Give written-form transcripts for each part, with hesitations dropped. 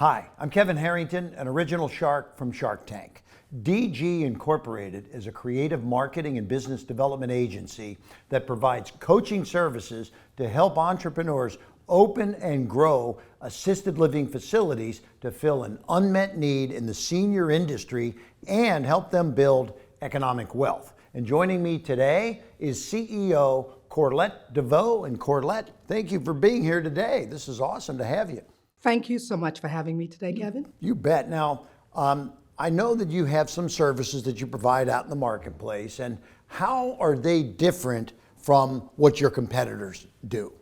Hi, I'm Kevin Harrington, an original shark from Shark Tank. DG Incorporated is a creative marketing and business development agency that provides coaching services to help entrepreneurs open and grow assisted living facilities to fill an unmet need in the senior industry and help them build economic wealth. And joining me today is CEO Corlette DeVoe. And Corlette, thank you for being here today. This is awesome to have you. Thank you so much for having me today, Kevin. You bet. Now, I know that you have some services that you provide out in the marketplace, and how are they different from what your competitors do?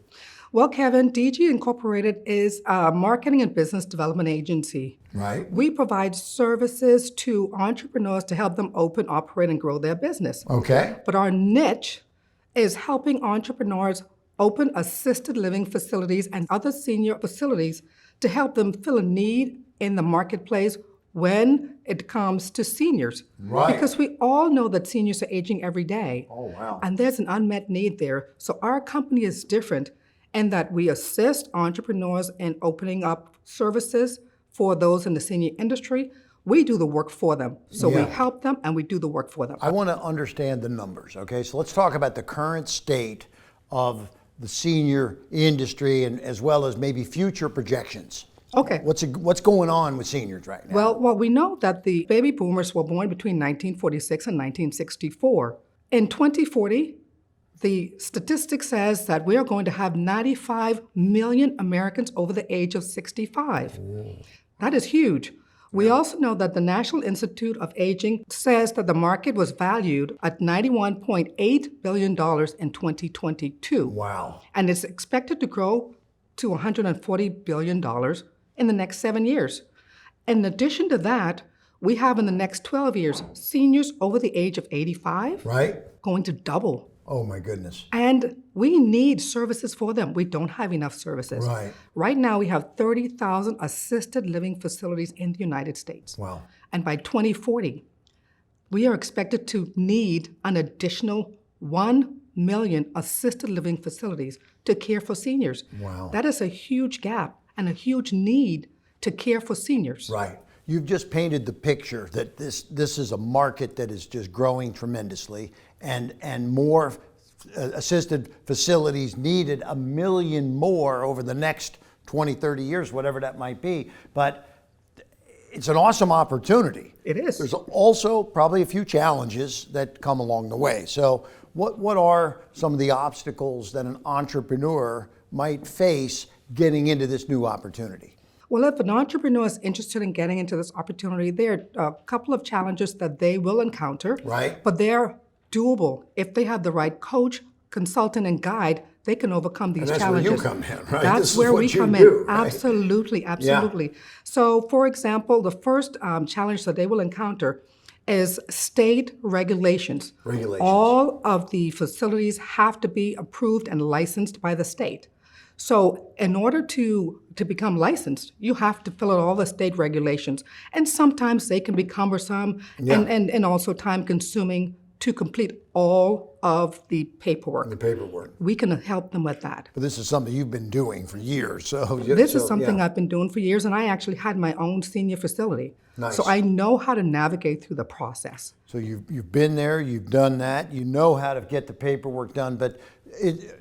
Well, Kevin, DG Incorporated is a marketing and business development agency. Right. We provide services to entrepreneurs to help them open, operate, and grow their business. Okay. But our niche is helping entrepreneurs open assisted living facilities and other senior facilities to help them fill a need in the marketplace when it comes to seniors. Right. Because we all know that seniors are aging every day. Oh, wow. And there's an unmet need there. So our company is different in that we assist entrepreneurs in opening up services for those in the senior industry. We do the work for them. So we help them and we do the work for them. I want to understand the numbers, okay? So let's talk about the current state of the senior industry and as well as maybe future projections. Okay. What's going on with seniors right now? Well, we know that the baby boomers were born between 1946 and 1964. In 2040, the statistic says that we are going to have 95 million Americans over the age of 65. That is huge. We also know that the National Institute of Aging says that the market was valued at $91.8 billion in 2022. Wow. And it's expected to grow to $140 billion in the next 7 years. In addition to that, we have in the next 12 years, seniors over the age of 85 Right? going to double. Oh my goodness. And we need services for them. We don't have enough services. Right. Right now, we have 30,000 assisted living facilities in the United States. Wow. And by 2040, we are expected to need an additional 1 million assisted living facilities to care for seniors. Wow. That is a huge gap and a huge need to care for seniors. Right. You've just painted the picture that this is a market that is just growing tremendously, and more assisted facilities needed, 1 million more over the next 20, 30 years, whatever that might be. But it's an awesome opportunity. It is. There's also probably a few challenges that come along the way. So what are some of the obstacles that an entrepreneur might face getting into this new opportunity? Well, if an entrepreneur is interested in getting into this opportunity, there are a couple of challenges that they will encounter. Right. But they're doable. If they have the right coach, consultant, and guide, they can overcome these And that's challenges. where you come in, right? That's This is where what we you come do, in. right? Absolutely, absolutely. So, for example, the first challenge that they will encounter is state regulations. Regulations. All of the facilities have to be approved and licensed by the state. So in order to become licensed, you have to fill out all the state regulations. And sometimes they can be cumbersome and also time consuming to complete all of the paperwork. The paperwork. We can help them with that. But this is something you've been doing for years. This is something I've been doing for years, and I actually had my own senior facility. Nice. So I know how to navigate through the process. So you've been there, you've done that, you know how to get the paperwork done, but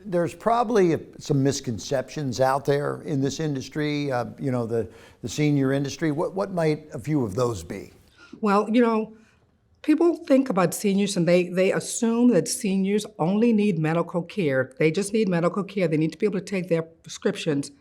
there's probably some misconceptions out there in this industry, the senior industry. What might a few of those be? Well, people think about seniors and they assume that seniors only need medical care. They just need medical care. They need to be able to take their prescriptions.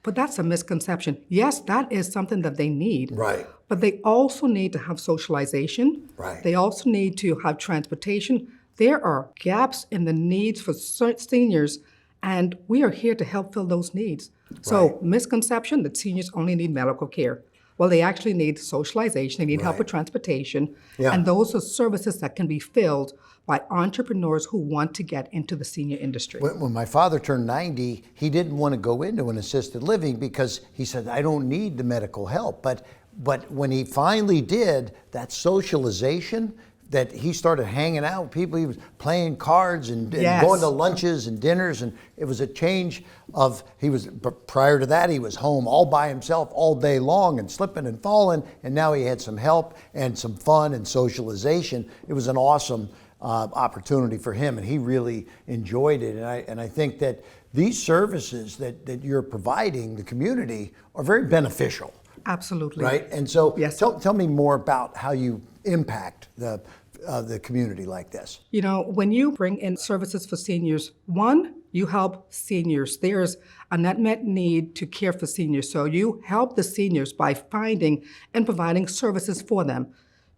But that's a misconception. Yes, that is something that they need. Right. But they also need to have socialization. Right. They also need to have transportation. There are gaps in the needs for seniors, and we are here to help fill those needs. So misconception that seniors only need medical care. Well, they actually need socialization, they need help with transportation, and those are services that can be filled by entrepreneurs who want to get into the senior industry. When my father turned 90, he didn't want to go into an assisted living because he said, I don't need the medical help. But when he finally did, that socialization that he started hanging out with people. He was playing cards and Yes. going to lunches and dinners, and it was a change of, prior to that, he was home all by himself all day long and slipping and falling, and now he had some help and some fun and socialization. It was an awesome opportunity for him, and he really enjoyed it. And I think that these services that you're providing the community are very beneficial. Absolutely. Right? And so Yes. tell me more about how you impact the community like this. You know, when you bring in services for seniors, one, you help seniors. There's an unmet need to care for seniors. So you help the seniors by finding and providing services for them.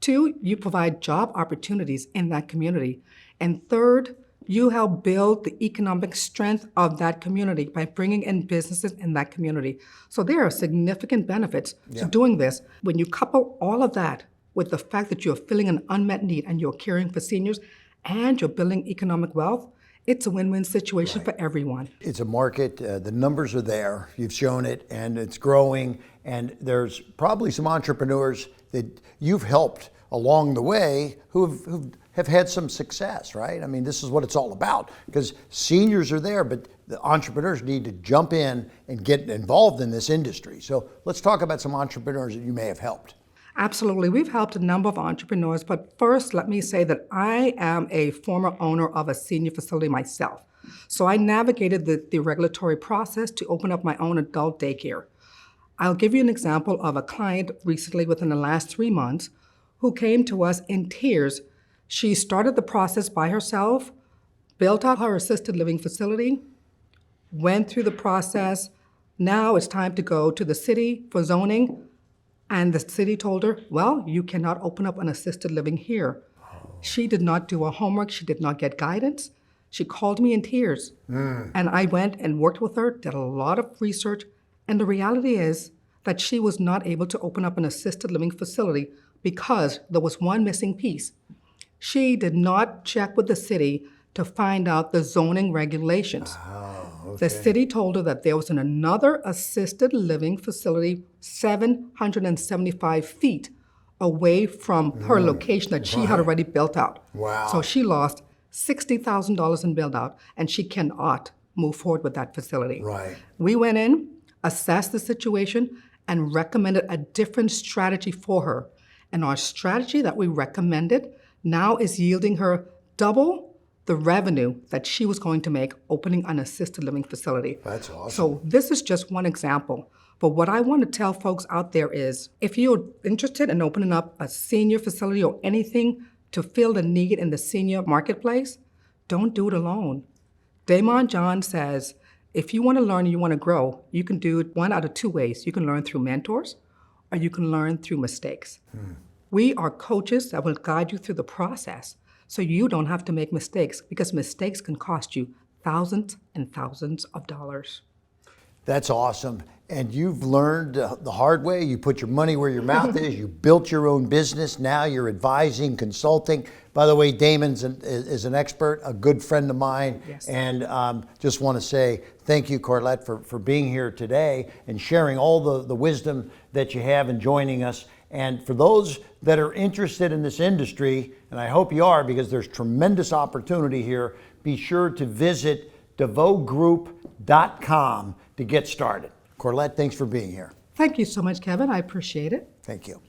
Two, you provide job opportunities in that community. And third, you help build the economic strength of that community by bringing in businesses in that community. So there are significant benefits to doing this. When you couple all of that with the fact that you're filling an unmet need and you're caring for seniors and you're building economic wealth, it's a win-win situation for everyone. It's a market, the numbers are there, you've shown it, and it's growing, and there's probably some entrepreneurs that you've helped along the way who have had some success, right? I mean, this is what it's all about, because seniors are there, but the entrepreneurs need to jump in and get involved in this industry. So let's talk about some entrepreneurs that you may have helped. Absolutely. We've helped a number of entrepreneurs, but first, let me say that I am a former owner of a senior facility myself. So I navigated the regulatory process to open up my own adult daycare. I'll give you an example of a client recently within the last 3 months who came to us in tears. She started the process by herself, built out her assisted living facility, went through the process. Now it's time to go to the city for zoning. And the city told her, well, you cannot open up an assisted living here. She did not do her homework. She did not get guidance. She called me in tears. And I went and worked with her, did a lot of research. And the reality is that she was not able to open up an assisted living facility because there was one missing piece. She did not check with the city to find out the zoning regulations. The city told her that there was another assisted living facility 775 feet away from her location that she had already built out. Wow. So she lost $60,000 in build out, and she cannot move forward with that facility. Right. We went in, assessed the situation, and recommended a different strategy for her. And our strategy that we recommended now is yielding her double the revenue that she was going to make opening an assisted living facility. That's awesome. So this is just one example. But what I want to tell folks out there is, if you're interested in opening up a senior facility or anything to fill the need in the senior marketplace, don't do it alone. Damon John says, if you want to learn and you want to grow, you can do it one out of two ways. You can learn through mentors, or you can learn through mistakes. We are coaches that will guide you through the process so you don't have to make mistakes, because mistakes can cost you thousands and thousands of dollars. That's awesome. And you've learned the hard way. You put your money where your mouth is. You built your own business. Now you're advising, consulting. By the way, Damon is an expert, a good friend of mine. Yes. And just want to say thank you, Corlett, for being here today and sharing all the wisdom that you have and joining us. And for those that are interested in this industry, and I hope you are, because there's tremendous opportunity here, be sure to visit devogroup.com to get started. Corlett, thanks for being here. Thank you so much, Kevin. I appreciate it. Thank you.